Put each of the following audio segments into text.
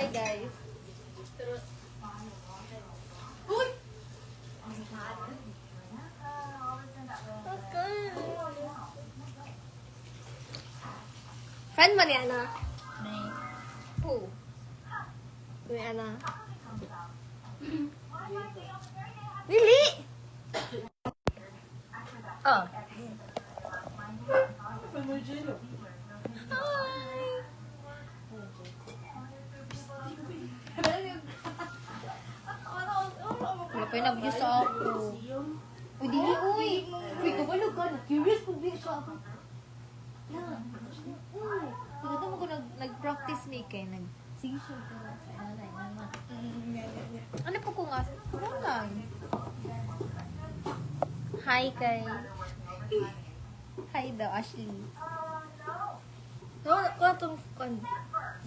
Hi guys. Uy! Okay. Friend mo ni Ana? Nay. Who? Ni Ana? Lili! Oh. Hi! Wala pa yung nabiyos sa ako. Uy, di uy! Uy, kabalog ka. Curious kung di siya ako. Yeah. Uy, pagkata mo ko nag-practice make eh. Sige siya ko. Ano po ko nga? Ano lang? Hi kay... Hi daw, Ashley. Wala itong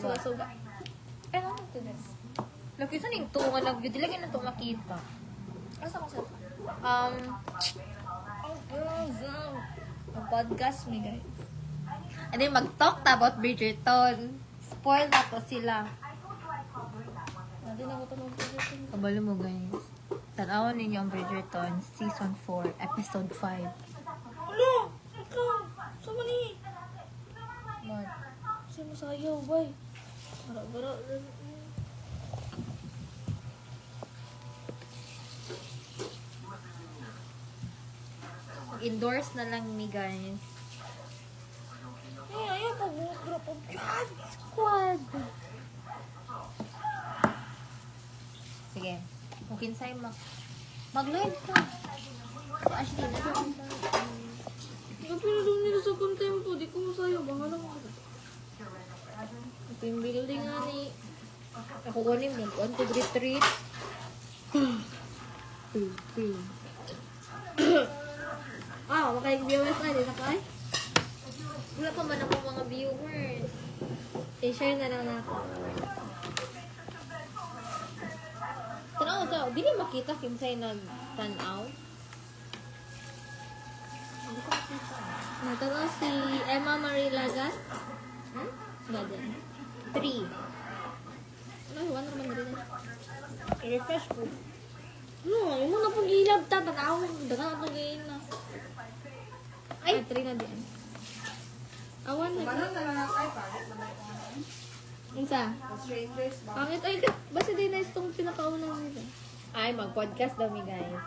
suga-suga. Eh, ano ito din? Lagi sa ning tunga nag-dilagay na ito makita. Asa ko sa... Mag-podcast me, guys. And then, mag-talk ta about Bridgerton. Spoil na to sila. Hindi na ko ito mag-Bridgerton. Kabalo mo, guys. Tanawan ninyo ang Bridgerton, Season 4, Episode 5. Ano? Ikaw? Sama ni? Man. Kasi masayaw, bay. Gara-gara. Endorse na lang ni guys. Ayaw pa drop of yan. Squad. Sige. Kung kinsay mag-live ka. Si Ashley na doon. Pinulong nila sa kontempo. Di ko masayaw. Bahala mo. Ito yung building nga ni... Ako ganin mo. 1, 2, 3, 3. Makay-viewers na. Di na kay? Wala pa man ako mga viewers. I-share na lang natin. Tanaw sa... Dili makita kinsay nag-tanaw. Hindi ko makita. Natanaw si Emma Marie Lagat. Gadan. 3. Ano, iwan naman rin. I-refresh po. No, yung muna pong ilab ta. Tanaw. Dagan atong gain na. Ay, 3 na din. Awan na. Isa. Pangit ay basta din na itong pinakaunang nila. Ay, mag-podcast daw mi guys.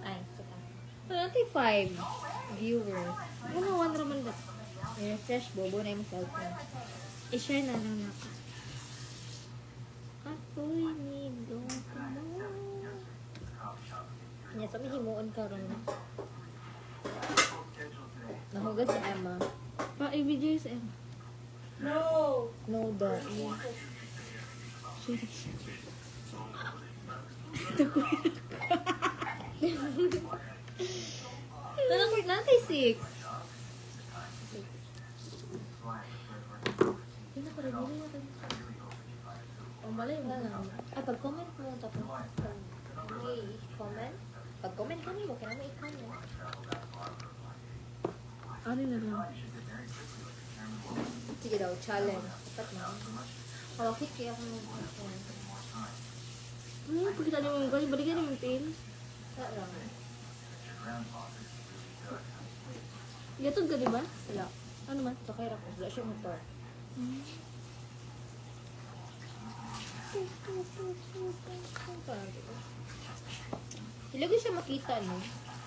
Ay, saka. 25 viewers. Ano, one raman ba? I-refresh, bobo na yung cellphone. I-share na lang natin. Ako'y nido ka mo. Kanya, sa may himuon ka rin. Nahugas si Emma. Pa-ibigay sa Emma. No daw. Nanakot natin 6. Pinaka-review natin. Malay mo. Ay, pag-comment mo, tapos i-comment. Pag-comment ka mo, kaya mo i-comment. Ano na lang? Sige daw, challenge. Dapat na. Hawakit kaya ako mag-comment. Pagkita niyo mo galing, balikan niyo yung pin. Wala lang. Gatod ka, di ba? Wala. Ano man? Sakay ako. Wala siya motor. Ilagay siya makita, no?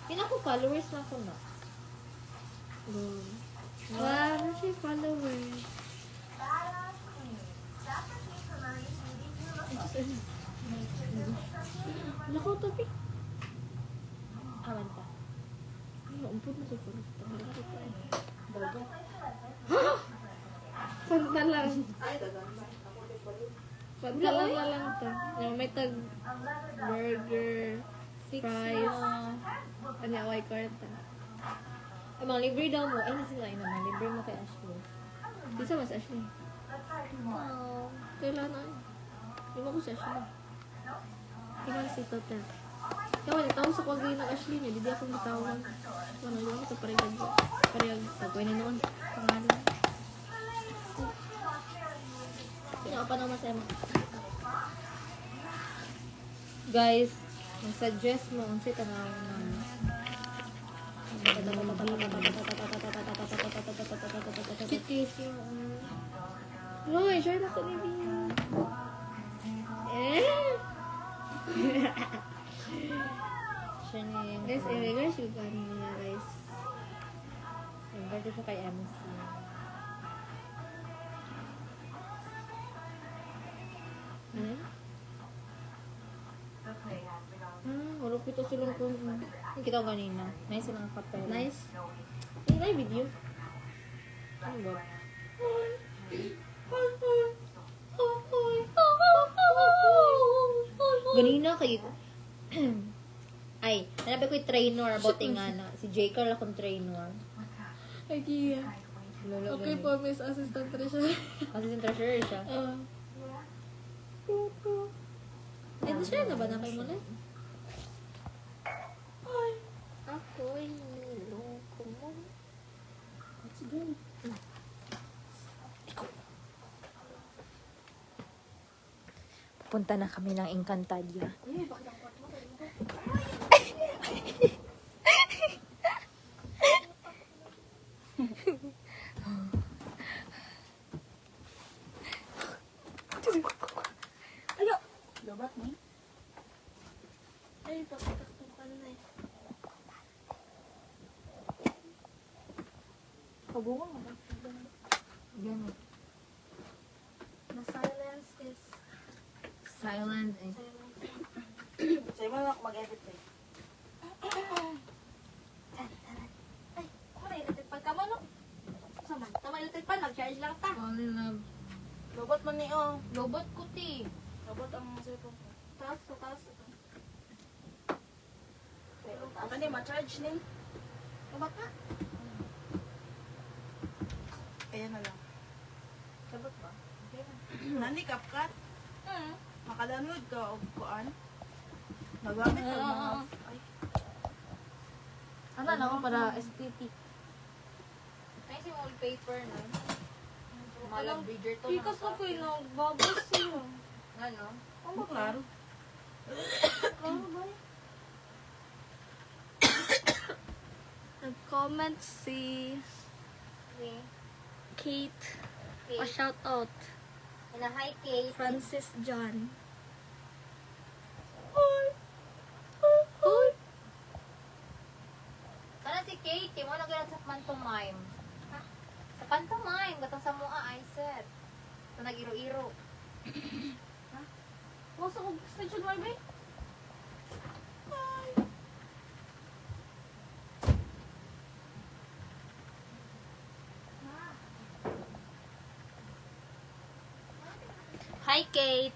Pinaka-followers na ako na. Wow, ano siya followers? Lakaw tapi. Aman pa. Ay, umpod na siya followers. Bago. Pantalang. Pantalang na lang ta. Yung may tag burger, fries, kanya away karta. Ay, mga libre daw mo. Ay, nasa lain naman. Libre mo kay Ashley. Bisa mas Ashley. Oh. Kailan ay? Di mo ko sa Ashley. Tingnan si Totel. Kaya wala tawag sa kwagay ng Ashley niya. Di akong bitawan. Ano yun? Ito parehag. Parehag. Pagway na noon. Pangalan. Kanya pa naman sa emo. Guys, mag-suggest mo kung sino tanawin na. Kitis yung Uy, share na ko baby. siya niya yung Guys, guys, yung gano'n nila guys. yung birthday ko kay MC. Ano? Wala kita silang kung... Yung kita ko kanina. Nice silang kapel. Nice. Ay, na video. Ano ba? Ganina kay... Ay, hanabi ko yung trainer, bote nga na. Si J. Carl akong trainer. Ay, Kia. Lolo, Okay ganun. po, Miss Assistant Treasure. Kasi yung treasurer siya. Ito siya na ba na kayo muna? Ako'y niloko mo. Let's go. Punta na kami ng Encantadia. Lobat mo? Ay, pakitakpan ka na eh. Pabungan mo ba? Ganun. The silence is... Silent eh. Sa'yo mo lang ako mag-edit eh. Ay, ako na electric pan ka mo, no? Sama, tama electric pan, mag-charge lang ta. Fall in love. Lobot man niyo. Lobot ko ti. Lobot ang cellphone ko. Taas, so taas. Pero taas. Ano yung ma-charge ni? Labat na. Ayan na lang. Labat ba? Okay na. Nani, CapCut? Makadownload ka o kuan? Nagamit ka mga... Ay, Ano na ako para aesthetic. Ay, si wallpaper na. Malang Bridgerton. Pikas na ko yung nagbabas siya. Ano? ang klaro. Ano ba? Nag-comment si Kate. Pa-shout out. Na hi, Kate. Francis John. Kana si Kate, mo na ganun sa pantomime. Ha? Sa pantomime, gatong sa mua, I said. Sa nag-iro-iro. Wasa ko station mo ba? Hi, Kate.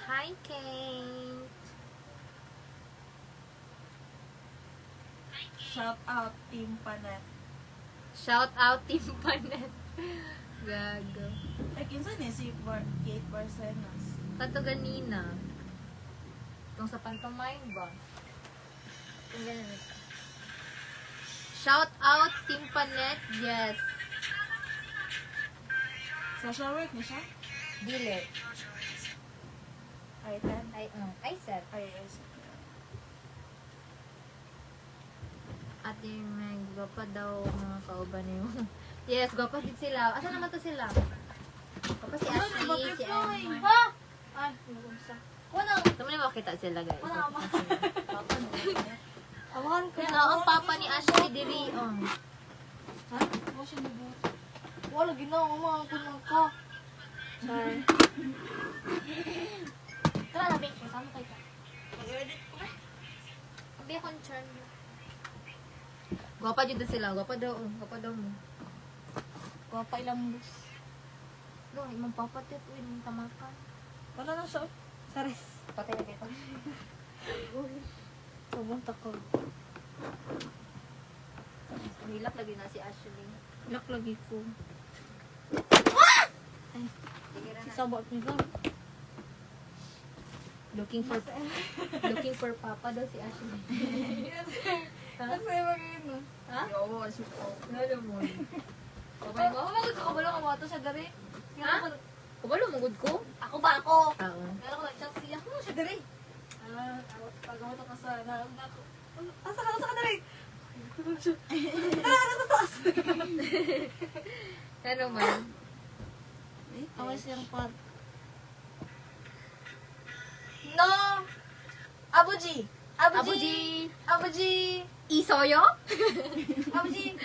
Hi, Kate. Shout out Team Panet. Shout out, Team Panet. Gago. Ay, kinsa ni si Kate Barcenas. Kato ganina. Itong sa pantomime ba? Itong ganun. Shout out, Team Panet. Yes. Social work ni siya? Dili. Ay, ten. I said. Ay. Ate Meg, gwapa daw mga kauban niyo. Yes, gwapa din sila. Asa naman to sila? Gwapa si Ashley, si Emma. Ha? Ay, nagumsa. Wala. Tama na makita sila, guys. Wala Gwapa ba? sila. Awan ko. Yan ang papa ni Ashley diri. Ha? Ako siya nabuhat. Wala, ginawa mga kunyang ka. Sorry. Tara na, Bing. Kasama tayo ka. Mag-edit ko. Sabi akong charm. Gwapa dito sila. Gwapa daw. Gwapa daw mo. Gwapa ilang bus. Doon, imong papa tip. Uy, imong tamakan. Wala na siya. Saris. Patay na kita. Pumunta ko. Hilak lagi na si Ashley. Ilak lagi ko. Sige na. Sabot niyo ka. Looking for papa daw si Ashley. Ha? Kasi magiging no. Ha? Oo, si Paul. Lolo mo. Kabalo mo? Magod ka kabalo ka mo ito sa dari. Ha? Kabalo mo gud ko? Ako ba ako? Oo. Meron ko nag-chat siya. Siya dari. Pagawa to ka sa nalang na ako. Asa ka dari? Ano man? Ako siyang part. No! Abuji! Abuji! Abuji! Isoyo? Abuji!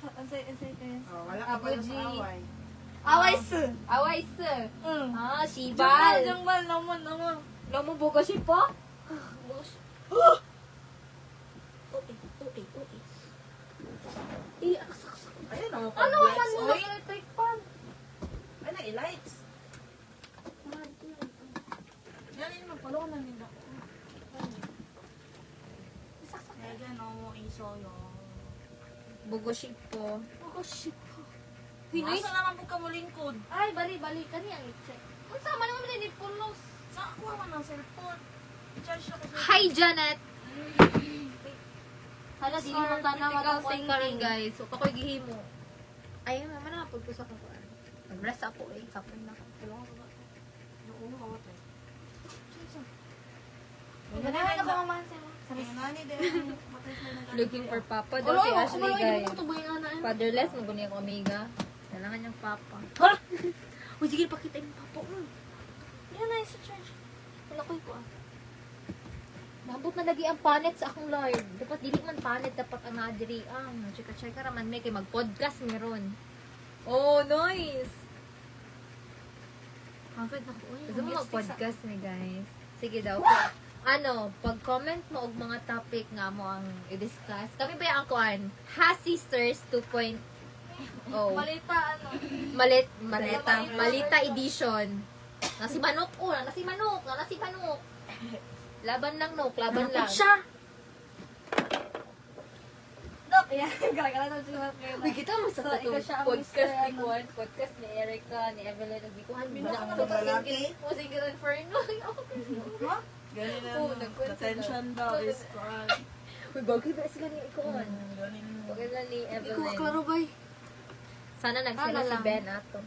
Ansay kayo. Wala ka pala sa away. Away su! Away se. Ah, Bal! sibal. Jangbal! Naman! Lomo bugo si po? Okay. Ayun o. Ano man mo? Oy. Electric fan. Ay, na-lights. Yan yun, magpalo na nila. Yan o, iso yun. Bugo si po. Oh, shit. Nasa naman po ka mo lingkod. Ay, bali. Kani ang check. Ang sama naman ni Pulos. Sa ako man ang cellphone. Charge ako sa... Hi, Janet! Hala, Dili mo critical thinking, guys. So, ako'y gihimo. Ay, naman na, pagpusa ko ko. Nag-rest ako eh. Kapon na. Ganahan ako mamahan sa mo. Nani din. Looking for papa daw si Ashley, guys. Tubuhin na na. Fatherless, mo yung omega. Kailangan niyang papa. Ha? Uy, sige, pakita yung papa mo. Yan na sa church. Wala ko ito ah. Mabot na lagi ang panet sa akong live. Dapat dili man panet, dapat ang nadiri. Chika raman may kay mag-podcast meron. Oh, nice! Hagad na ko. Gusto mo mag-podcast ni guys? Sige daw. Pag-comment mo og mga topic nga mo ang i-discuss. Kami ba yung kuan? Ha Sisters 2.0. Malita, ano? Malita edition. Nasi manok. Laban lang, laban lang. Siya! Dok, yan. Kala-kala na siya. Uy, kita mo sa So, ikaw siya ang podcast Mr. ni Juan, podcast ni Erica, ni Evelyn, ni Kuhan. Ano ba lalaki? Single Inferno. Ganun Oo, lang. nagkwento Attention daw is gone. Uy, bagay ba sila ni Kuhan? Ganun. Bagay na ni Ikaw, Evelyn. klaro ba? Sana nagsila Sana si lang. Ben ato.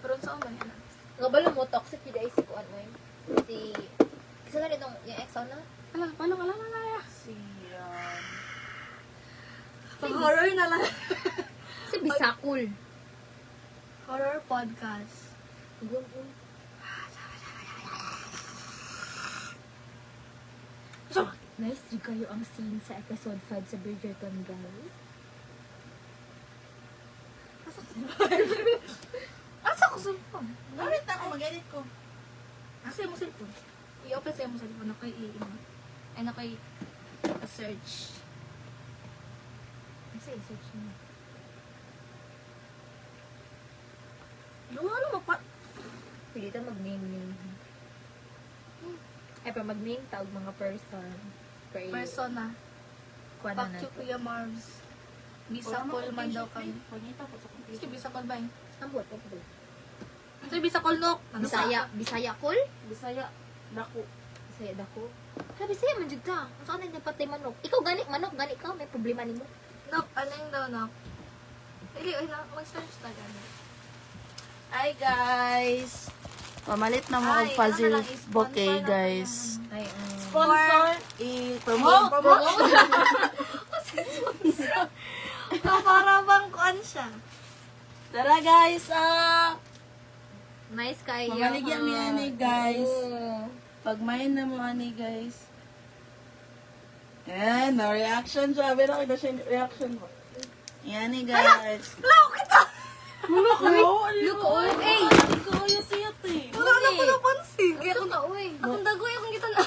Pero saan ba yan? Nga balo mo, toxic yun ay si Kuhan mo yun. Isa na nitong, yung ex na? Paano? Si, Pag-horror na lang. Si Bisakul. Horror podcast. Nice di kayo ang scene sa episode 5 sa Bridgerton, guys. Asa ko cellphone? Bakit na ako mag-edit ko? Asa mo cellphone? I-open sa'yo mo cellphone. Nakay search. Kasi i-search mo. Yung ano mo pa? Pili ta mag-name. Ay, pa mag-name tawag mga person. Persona. Kuha na Fuck you, natin. Kuya Marbs. Bisakol man daw kami. Pagita ko sa computer. Sige, Bisakol ba yun? Ambot. Ito yung Bisakol, no? Bisaya kul? Bisaya. Dako. Bisaya dako. Hala, Bisaya man jud ka. Saan na patay manok? Ikaw gani manok, gani ka may problema nimo. Nok, ano yung daw, Nok? Mag-search tayo. Hi guys! Pamalit na mo Ay, og puzzle ano na lang, i-sponsor bouquet na guys. Ay, Sponsor! I-promote! Para bang kuan siya? Tara guys! nice kayo. Mamaligyan mo yan eh guys. Oo. Pagmain na mo ani guys. Ayan, no reaction siya. Pero kita siya reaction mo. Yan eh guys. Hello, kita! Look, Look, oh, eh. Hindi ko kayo siya eh. Wala na ko napansin. Kaya Ano ka, uy? akong dagoy akong kita na.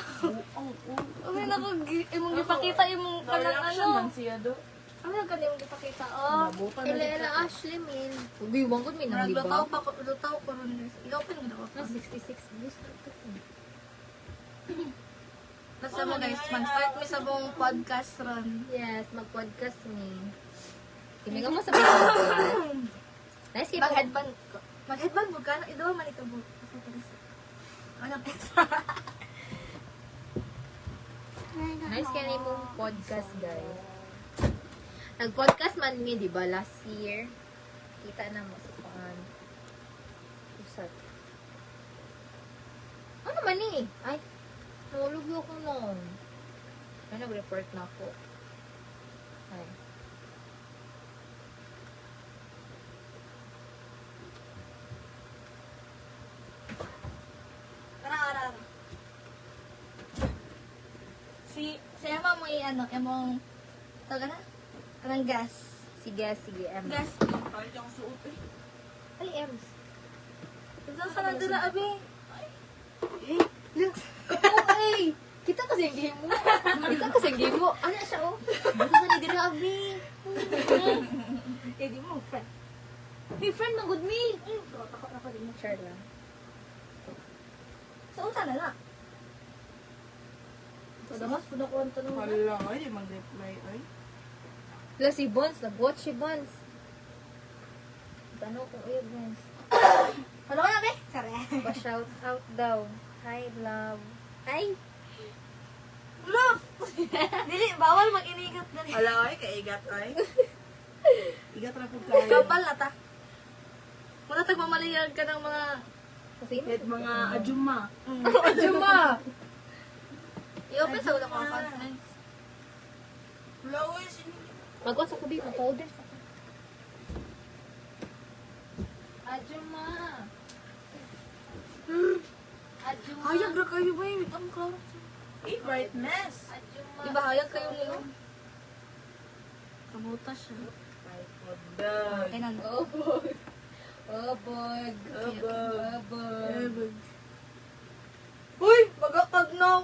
Uy, naku, imong gipakita imong No kanang reaction ano. man siya do. Ano na kanang imong gipakita? Oh, Nabutan na Ila Ashley, min. Uy, wangkod min ang lutaw liba. pa ko, lutaw ko ron. I-open mo daw. Na 66 views na ito. Basta mo guys, mag-start mi sa buong podcast ron. Yes, mag-podcast ni. Kimi nga mo sa Facebook. Nice kayo po. Mag-headband ko. Mag-headband mo ka? Idaw man ito mo. Ano pesa? Nice kayo na mong podcast, guys. Nag-podcast man mi, di ba, last year. Kita na mo sa paan. Usat. Ano man eh? Ay, nahulog ako noon. Ay, nag-report na ako. Ay. Tara. Si Emma mo emong, taga na? Kanang gas. Sige, Emma. Gas. Kahit yung suot eh. Ay, Ems. Saan sa nandira, abi? Ay! Kita kasi yung game mo. Kita kasi yung game mo. Ano siya, oh? Basta sa nidira, abi. Eh, di mo, friend. Hey, friend, mang good meal. Takot na pa din mo. Share lang. Sa unsa na lang? So, damas, puno ko ang tanong. Hala, ay, di mag-reply, ay. Plus si Bonds, nag-watch si Bonds. Tanong kung iyo, Bonds. Ano ka na, be? Sorry. Pa-shout out daw. Hi, love. Hi! Look! Dili, bawal mag-inigat na rin. Hala, ay, kaigat, ay. Igat na po kayo. Kapal na ta. Muna tagmamalayag ka ng mga... Kahit mga ajuma. Juma! I-open sa ulang mga conference. Flowers, Mag-watch ako dito. Mag-order sa Ajuma! Ajuma! Hayag na kayo ba yung ang klaro? brightness. Ajuma! Diba hayag kayo niyo? Kabuta siya. Dag. Ay, nang Obog! Obog! Obog. Obog! Uy! Magakagnaw!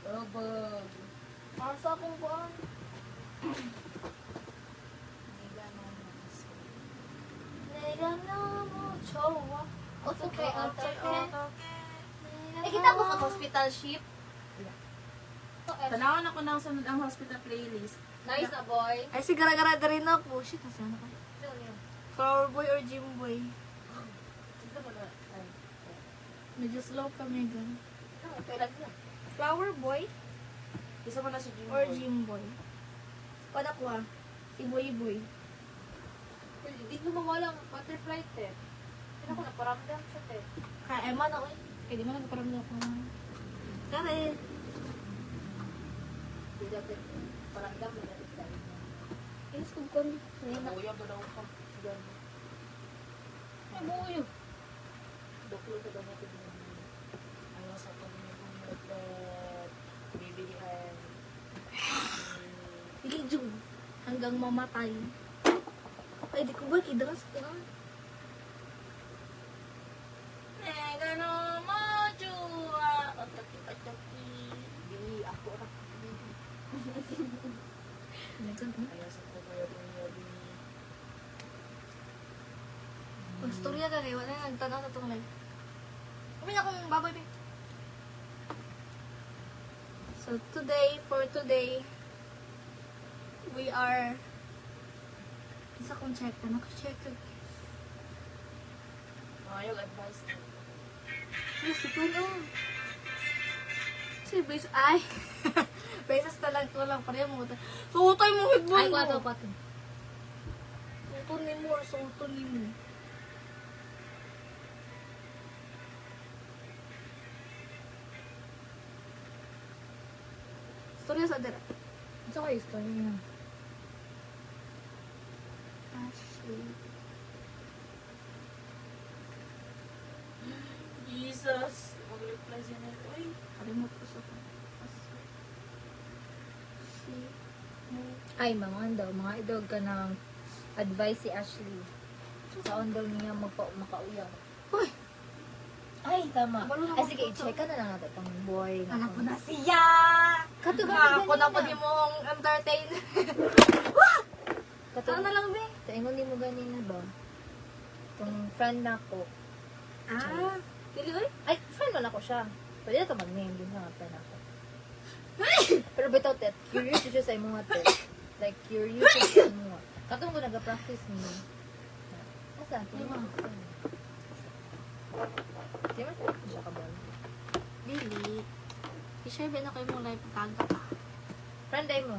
Obog! Asa akong buwan. Nega na mo, chowa. It's okay, it's okay. Eh, Eh, kita mo sa hospital ship? Tanawan ako ng sunod ang hospital playlist. Nice na, boy. Ay, si gara-gara na rin ako. Shit, nasaan ako? Flower boy or gym boy? Medyo slow kami gan. Flower boy Isa mo na si Jim or Boy. gym boy? Pada ko ah. Si boy boy. Hindi mo mawalang butterfly tip. Hindi ako naparamdam sa tip. Kaya Emma na ko eh. Kaya di mo nagparamdam ko. Kare. Hindi dapat paramdam mo dapat sa inyo. Yes, kung kon. Kuya, dalaw ka. Ay, buyo. Doklo sa gamot din. Ayaw sa pag-ibig bibilihan. Hindi June. Hanggang mamatay. Ay, di ko ba kidaras ko ah. Nega no mo, jua. Otaki. Di, ako ra. Ayaw sa pag-ibig. Ang storya ka rin. Wala na nagtanaw sa itong live. Kami na akong baboy be. So for today, we are isa kong check. Ano ka check? Ayaw advice. Yes, ito no. Si base, ay. Bases talag ko lang pareho mo. Suutay mo headphone Ay, mo. kwato. Suuton ni mo or suuton ni mo. Storya sa dira. Ito kayo story niya. Ashley. Jesus. Mag-reply siya na ito. Ay, Kalimot ko sa si Ay, mga idog ka ng advice si Ashley. Saan daw niya makauyaw. Uy! Ay, tama. Marunong Ay, sige, ako i-check ka na lang natin itong boy. anak ko na siya! Katugan Ako na pa di mong entertain. Ano na lang, be? Taingon di mo ganina ba? Itong friend na ko. Ah, dili oy. Ay, friend mo na ko siya. Pwede na ito mag-name din sa friend ako. Pero bitaw tet, curious siya sa imong tet. Like, curious siya sa imong. Katong ko nag-practice ni. Asa? Di mo. Di mo siya ka ba? Dili. I-share ba na kayo mong live pagkaga pa? Friend ay mo.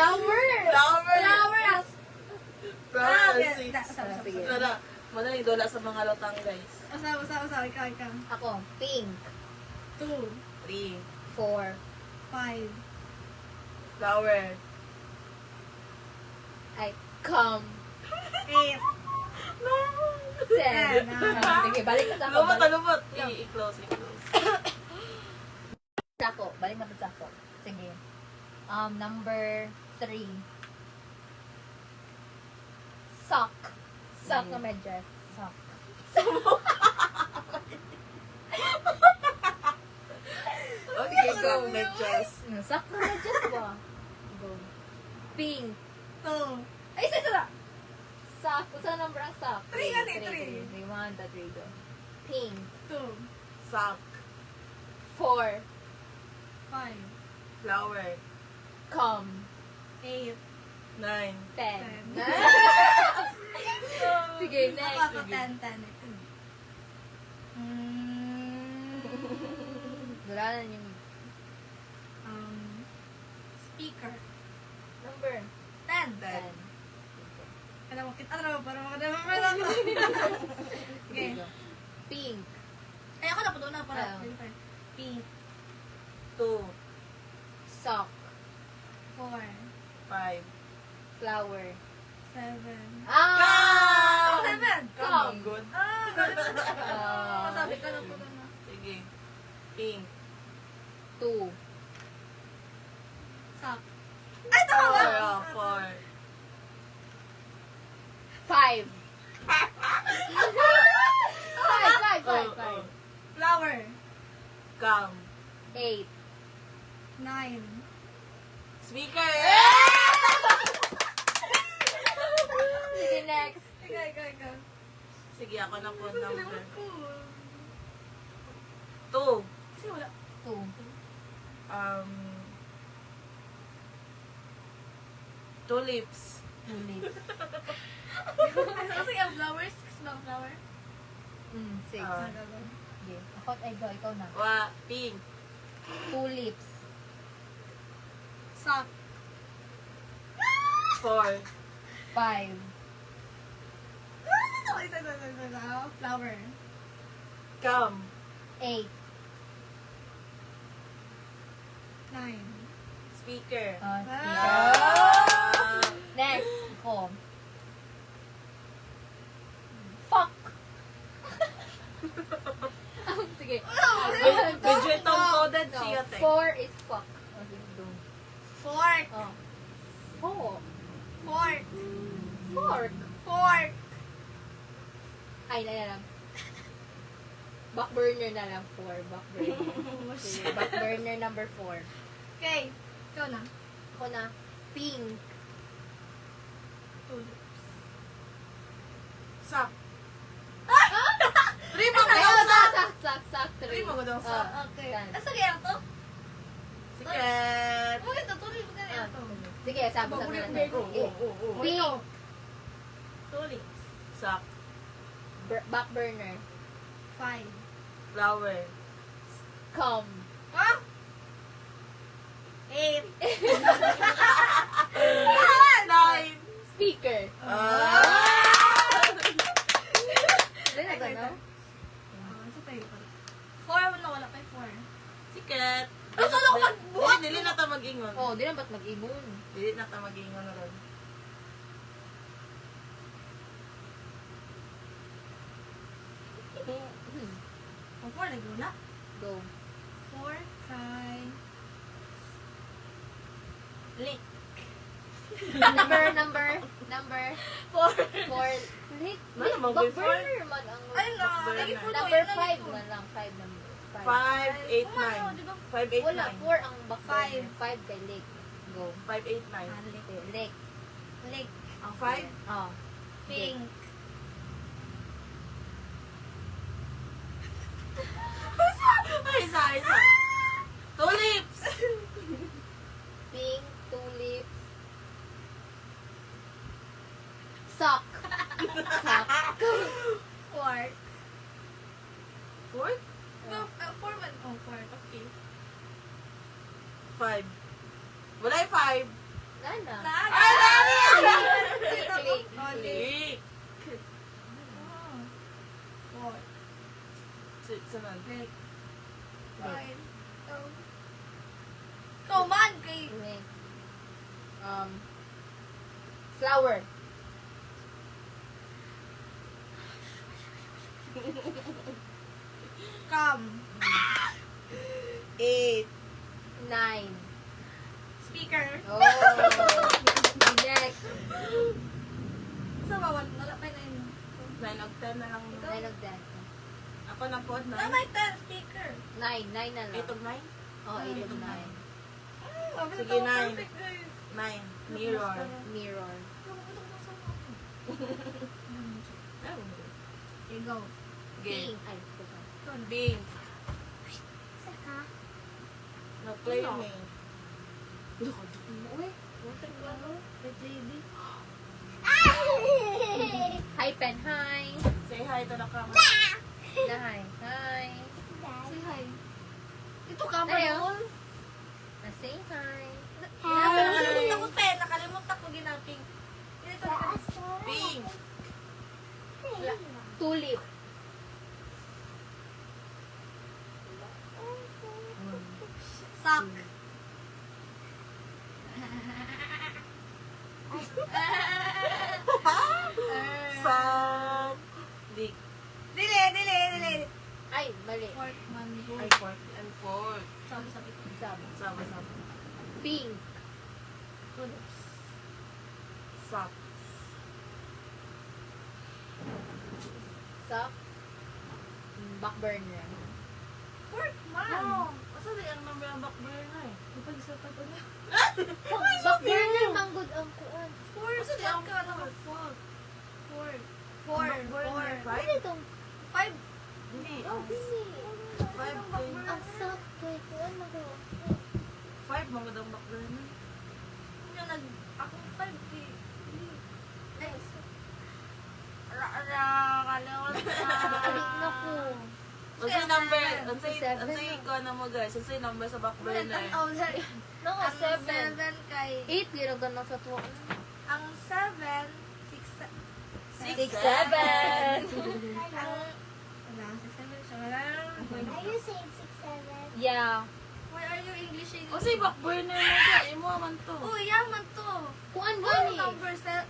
Flower! Flower! Flower! Flower! Okay, Six. sige. Tara, muna yung dola sa mga lotang, guys. Usa. Ikaw. Ako, pink. 2, 3. 4. 5, Flower. Ay, come. 8, 10. Sige, balik na sa ako. Lumot, Balik lumot. I-close. sa ako. Balik na sa ako. Sige. Number 3. Sock. Sock na medyas. Sock. Okay, so, medyas. Sock na medyas ba? Go. Pink. 2, Ay, isa. Sock. Saan number ang sock? Three nga ni, three. 3. 1, 2, 3, go. Pink. 2, Sock. 4. 5, Flower. Come. 8, 9. 10. 10. Sige, next. Ako Sige. 10. Wala na yung Speaker. number. 10. 10. Ano mo, kita na para makadamay lang ako. Okay. Pink. Ay, ako na po doon na para. Ah. Pink. 2. Sock. 4, 5. Flower. 7. Ah! 7! Come. Good. Sabi ka na po doon na. Sige. Pink. 2. Sock. Ay, tama! 4. 5. 5. Flower. Come. 8. 9. Speaker. Sige, next. Ikaw. Sige, ako na po number. Kalimutan ko. 2. Kasi wala. 2. Tulips. Tulips. Kasi ang flowers, small flower. 6. Ah. Sige. Ako, ay, go. Ikaw na. Pink. Tulips. Sock. 4. 5. Isa. Flower. Come. 8. 9. Speaker. Speaker. Next. Ako. Fuck. Sige. Medyo itong coded siya, te. 4 is fuck. Okay, do. Fork. Oh. Fork. Fork. Fork. Fork. Ay, na lang. Back burner na lang. 4. Back burner. Sige, back burner number 4. Okay. Ikaw na. Ako na. Pink. Sock. Ay, sak. 3. Three mo ko daw sa- Okay. Yan. Asa kaya to? Secret. Bakit ito? Tuloy mo kaya to. Sige, sabi sa Ulit, natin. ulit. Pink. Tulips. Sock. Back burner. 5. Flower. Come. Ah? 8. 9. Speaker. Dali na ba, no? Asa tayo pa? 4 mo na wala pa 4. Secret. Asa na ka? Dili na ta mag-ingon. Oh, di na ba't mag-ingon? Dili na ta mag-ingon na ron. Ang 4 nag na? Go. 4 kay... Lick. Number 4. 4. Lick. Ano, Back mag-four? burner man ang... Ay na, Number lagi nine. 4 Number 5 na lang. 5 number. 5, 8, 9. 5, 8, Wala, 9. 4 ang back Five. burner. 5 kay Lick. Go. 5, 8, 9. Okay, Lick. Lick. Ang 5? Oh. Pink. Isa. Tulips. Pink, tulips. Sock. Sock. 4. 4? No, 4 man. Oh, 4. Okay. 5. Wala yung 5. Nana. Ay, dali! Click. Click. Four. Sunod. Click. Click. Ikaw man kay... Click. Flower. Come. 8. 9. Speaker. Oh. Next. Sa bawal. Wala pa na yun. 9 of 10 na lang. 9 of 10. Ako na po, 9. May 10 speaker. 9. 9 na lang. 8 of 9? Oh, 8 of 9. Sige, 9. 9. Mirror. Mirror. Okay, go. Game. Pink. Ay, teka. Bing. No play me. Uy. Hi, pen. Hi. Say hi to the camera. Na hi. Hi. Say hi. Ito ka ba Ayaw. yun? Na say hi. Nakalimutan ko pen. Nakalimutan ko ginaping. Bing. Tulip. Sock. Sad. Dick. Dili. Ay, mali. Fourth man. Ay, fourth. And fourth. Sabi ko. Sab. Sama. Pink. Tulips. Sock. Sock. Back burner. Fourth man. No. Asa di ang number ang back burner eh? Ipag-isapan ko na. Back burner, manggod ang kuan. Fourth. Asa di ang ka na. Fourth. Four. Five? Ano itong? Five. Hindi. Oh, hindi. 5 kay... Ang sock kay kuan mo. 5 mga daw back burner. Yung nag... Akong five kay... Ay, Alik na ko. Unsay number? Seven. Unsay ko na mo guys? Unsay number sa back burner? Ang No, 7. 7 kay... 8, ginagan lang sa tuwa. Ang 7, 6, 6, 7. ang... Wala, 6, 7 siya. Wala. Are you saying 6, 7? Yeah. Why are you Englishing? Unsay back burner mo guys? Imo man to. Oh, yaman to. Kuan Ano gani? number 7?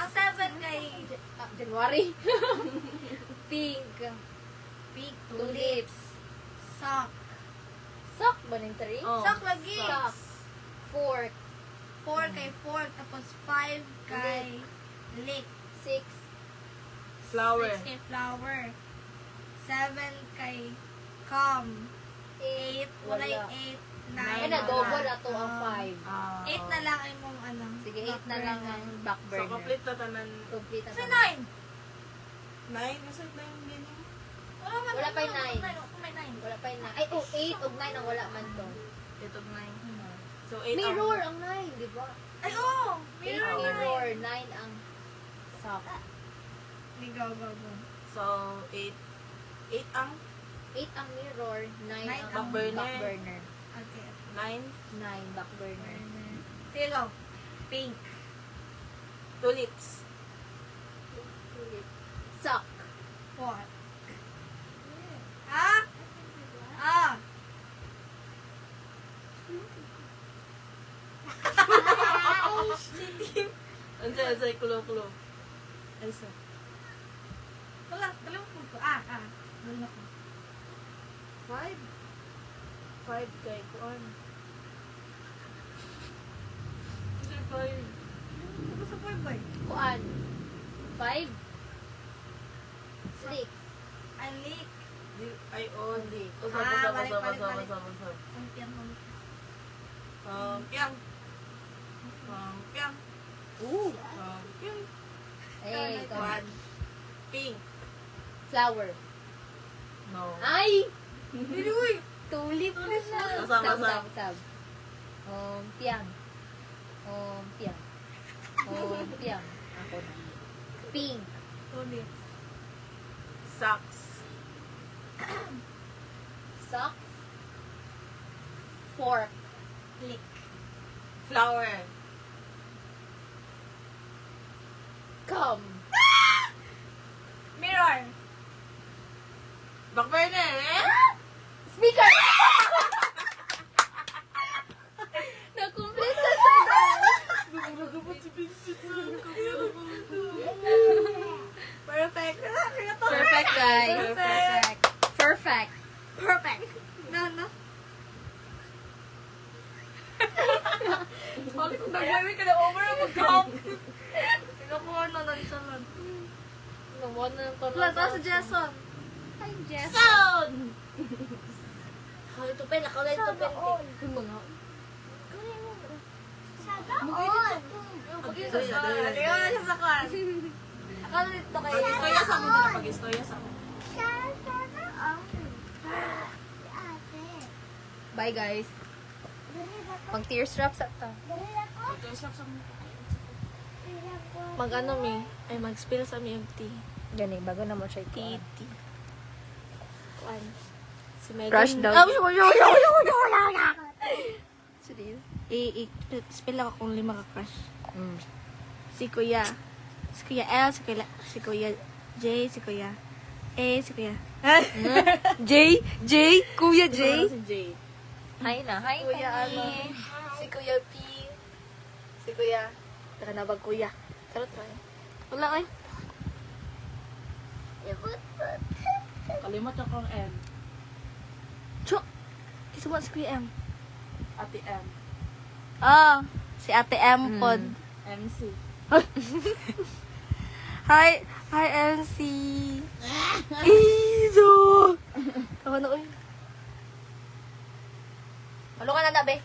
Ang 7 kay... January. Pink. Pink, Tulips. sock. Sock ba ning 3? Oh. Sock lagi. Sock. Fork. 4 kay fork. Tapos 5 kay lick. 6. Flower. 6 kay flower. 7 kay com. 8. Wala Wala. 8. 9. Ay, na-double na to ang 5. 8 na lang ay mong ano. Sige, 8 na lang ang back So, burner. complete na tanan. Complete na Sa tanan. 9? Unsay 9 din yun? Wala pa yung 9. May 9. Wala pa yung 9. Ay, 8 o 9 ang wala man to. Ito 9. So, 8 Mirror ang 9, di ba? Ay, oo. 8 Mirror mirror, 9 ang sock. Go. So, 8. 8 ang 8 ang mirror, 9 ang back burner. back burner. Okay. 9. 9 back burner. Sige, go. Pink. Tulips. Sock. 4. Ah? Ah. Unsay kulo. Aysa. Wala, dalawa ko. Ah. Dalawa ko. 5. 5 kay kuan. Unsay 5? Ano sa 4 boy? Kuan. 5. Slick. Alik. Ay, oh, hindi. Usap. Balik. Ang piyang mo. Piang. Piang. Ooh. Piang. Hey, Kuan. Pink. flower. No. Ay! Uy! Tulip na lang. Sab. Sab. Piang. Piang. Piang. Ako na. Pink. Tulip. Socks. Socks. Fork. Lick. Flower. Webcam. Mirror. Back burner, eh? Speaker! Na-complete na siya. Perfect. Perfect, guys. Perfect. Perfect. Perfect. No, no. Sabi ko, nag-gawin ka na over ang mag-count. Pinakuha na lang siya lang. Naman na ito Wala, tapos si Jason. Hi, Jess. Sound! Ito pa, nakalay ito pa. Mga. Sana all. Tingnan na siya sa kwan. Akala nito kayo. Pag-istorya sa mo na, pag-istorya sa mo. Sana all. Si ate. Bye, guys. Dali ako. Pang teardrops at ta. Dali ako. Pag-istorya sa mo. Dali ako. Mag-ano mi? Ay, mag-spill sa mi yung tea. Gani, bago na mo siya Tea, ito. tea. Kuan. Si Megan. Crush daw. Ah, I-spill ako kung 5 ka-crush. Mm. Si Kuya. Si Kuya L, si Kuya J, si Kuya A, si Kuya J, Kuya J. Si Jay. Hi na. Hi, Kuya Tani. ano? Si Kuya P. Si Kuya. Taka na ba Kuya? Sarot ba? Wala ay. Kalimot ako ang M. Cho! Kisuwa si Kuya M. Ate M. Ah, si Ate M pod. MC. Hi MC. Izo! Tawa na oy. Ano ka na na, be?